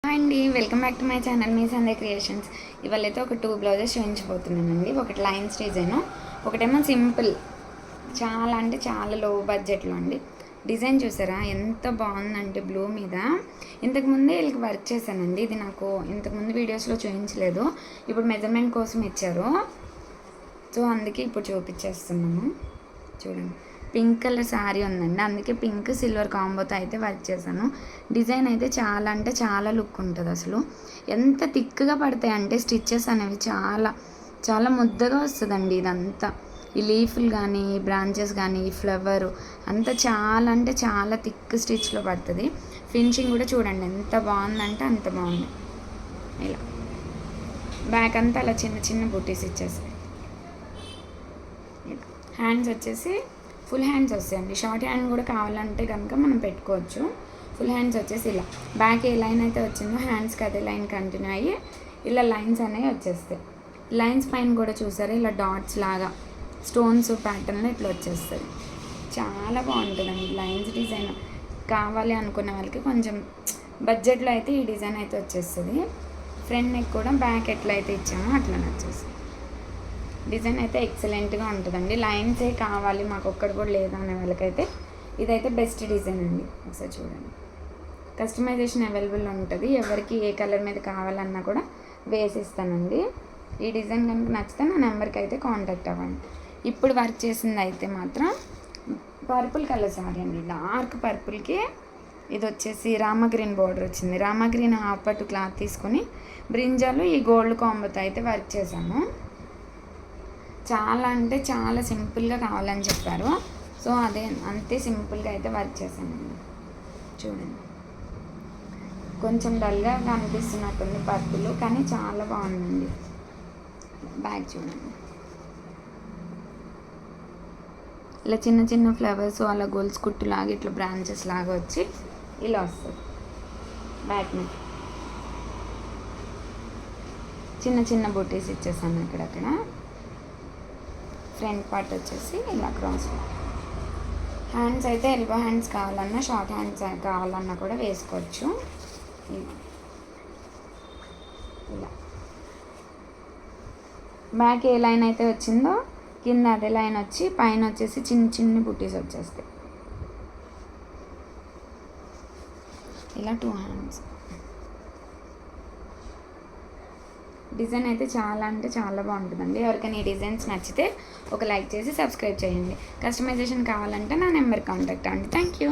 Hi అండి, welcome back to my channel మీ Sande creations. ఇవాళైతే ఒక 2 బ్లౌజెస్ చూపించబోతున్నానండి. ఒకటి లైన్స్ డిజైన్, ఒకటేమో సింపుల్, చాలా అంటే చాలా లో బడ్జెట్లో అండి. డిజైన్ చూసారా ఎంత బాగుందంటే బ్లూ మీద. ఇంతకుముందే వీళ్ళకి వర్క్ చేశానండి. ఇది నాకు ఇంతకుముందు వీడియోస్లో చూపించలేదు, ఇప్పుడు మెజర్మెంట్ కోసం ఇచ్చారు, సో అందుకే ఇప్పుడు చూపించేస్తున్నాను. చూడండి, పింక్ కలర్ శారీ ఉందండి, అందుకే పింక్ సిల్వర్ కాంబోతో అయితే వర్క్ చేశాను. డిజైన్ అయితే చాలా అంటే చాలా లుక్ ఉంటుంది. అసలు ఎంత థిక్గా పడతాయి అంటే స్టిచ్చెస్ అనేవి చాలా చాలా ముద్దగా వస్తుందండి. ఇదంతా ఈ లీఫ్లు కానీ, ఈ బ్రాంచెస్ కానీ, ఈ ఫ్లవర్ అంతా చాలా అంటే చాలా థిక్ స్టిచ్లో పడుతుంది. ఫినిషింగ్ కూడా చూడండి ఎంత బాగుందంటే అంత బాగుంది. ఇలా బ్యాక్ అంతా అలా చిన్న చిన్న బుటీస్ ఇచ్చేసాయి. హ్యాండ్స్ వచ్చేసి ఫుల్ హ్యాండ్స్ వస్తాయండి. షార్ట్ హ్యాండ్ కూడా కావాలంటే కనుక మనం పెట్టుకోవచ్చు. ఫుల్ హ్యాండ్స్ వచ్చేసి ఇలా బ్యాక్ ఏ లైన్ అయితే వచ్చిందో హ్యాండ్స్కి అదే లైన్ కంటిన్యూ అయ్యి ఇలా లైన్స్ అనేవి వచ్చేస్తాయి. లైన్స్ పైన కూడా చూసారా ఇలా డాట్స్ లాగా స్టోన్స్ ప్యాటర్న్లో ఇట్లా వచ్చేస్తుంది. చాలా బాగుంటుందండి లైన్స్ డిజైన్. కావాలి అనుకున్న వాళ్ళకి కొంచెం బడ్జెట్లో అయితే ఈ డిజైన్ అయితే వచ్చేస్తుంది. ఫ్రంట్ నెక్ కూడా బ్యాక్ ఎట్లా అయితే ఇచ్చామో అట్లా వచ్చేస్తుంది. డిజైన్ అయితే ఎక్సలెంట్గా ఉంటుందండి. లైన్సే కావాలి మాకు ఒక్కటి కూడా లేదు అనే వాళ్ళకైతే ఇదైతే బెస్ట్ డిజైన్ అండి. ఒకసారి చూడండి, కస్టమైజేషన్ అవైలబుల్ ఉంటుంది. ఎవరికి ఏ కలర్ మీద కావాలన్నా కూడా వేసిస్తానండి. ఈ డిజైన్ కనుక నచ్చితే నా నెంబర్కి అయితే కాంటాక్ట్ అవ్వండి. ఇప్పుడు వర్క్ చేసింది అయితే మాత్రం పర్పుల్ కలర్ సారీ అండి. డార్క్ పర్పుల్కి ఇది వచ్చేసి రామగ్రీన్ బార్డర్ వచ్చింది. రామగ్రీన్ హాఫ్ పట్టు క్లాత్ తీసుకొని బ్రింజాలు ఈ గోల్డ్ కాంబోతో అయితే వర్క్ చేశాము. చాలా అంటే చాలా సింపుల్గా కావాలని చెప్పారు, సో అదే అంతే సింపుల్గా అయితే వర్క్ చేశానండి. చూడండి, కొంచెం డల్గా కనిపిస్తున్నట్టుంది పర్పుల్, కానీ చాలా బాగుందండి. బ్యాగ్ చూడండి, ఇలా చిన్న చిన్న ఫ్లవర్స్ అలా గోల్స్ కుట్టులాగా ఇట్లా బ్రాంచెస్ లాగా వచ్చి ఇలా వస్తుంది. బ్యాక్ మీద చిన్న చిన్న బుటీస్ ఇచ్చేసాను అక్కడక్కడ. ఫ్రంట్ పార్ట్ వచ్చేసి ఇలా క్రాస్. హ్యాండ్స్ అయితే ఎల్బో హ్యాండ్స్ కావాలన్నా షార్ట్ హ్యాండ్స్ కావాలన్నా కూడా వేసుకోవచ్చు. ఇలా బ్యాక్ ఏ లైన్ అయితే వచ్చిందో కింద అదే లైన్ వచ్చి పైన వచ్చేసి చిన్న చిన్న బుట్టీస్ వచ్చేస్తాయి. ఇలా 2 హ్యాండ్స్. డిజైన్ అయితే చాలా అంటే చాలా బాగుంటుందండి. ఎవరికైనా ఈ డిజైన్స్ నచ్చితే ఒక లైక్ చేసి సబ్స్క్రైబ్ చేయండి. కస్టమైజేషన్ కావాలంటే నా నెంబర్ కాంటాక్ట్ అవ్వండి. Thank you.